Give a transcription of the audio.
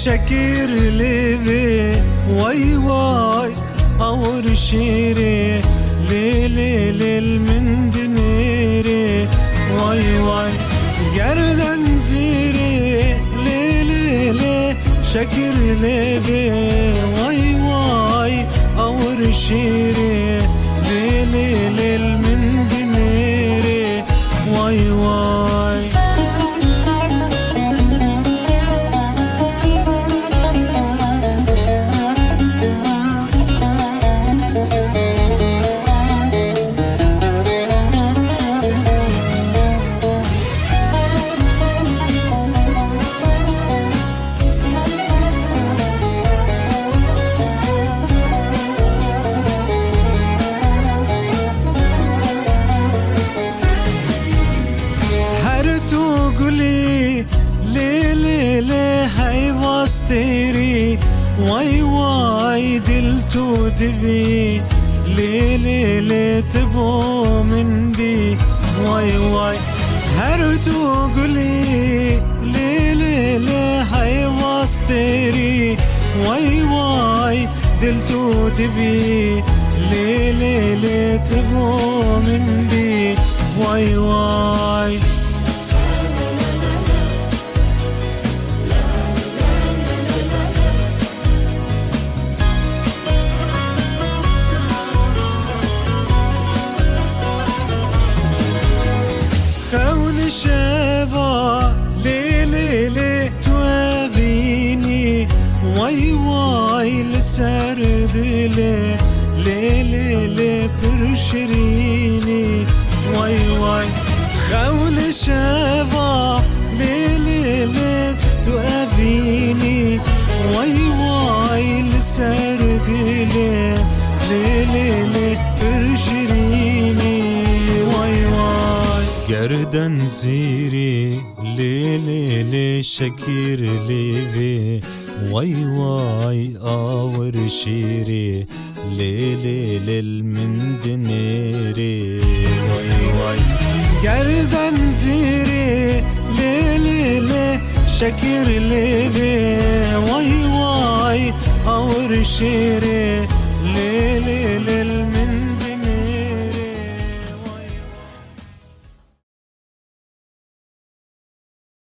شكر لبي واي واي اور شيري ليلي ليل من دنيري واي واي گردن زيري ليلي لي شكر لبي واي واي اور شيري ليلي ليل من دنيري واي واي तेरी Y Y दिल तो दिवी ले ले ले तबो من بي واي واي هر تو قولي لي لي لي هاي واستري واي واي دل تو دبي لي لي لي تبو من بي واي واي شبا ليلي لي توابيني واي واي لسرد لي ليلي لي برشريني واي واي خون شبا ليلي لي توابيني واي واي لسرد لي ليلي لي برشريني واي واي گردن زيري ليلي لي شكير لي واي واي اور شيري ليلي ليل من دنيري واي واي گردن زيري ليلي لي شكير لي واي واي اور شيري ليلي ليل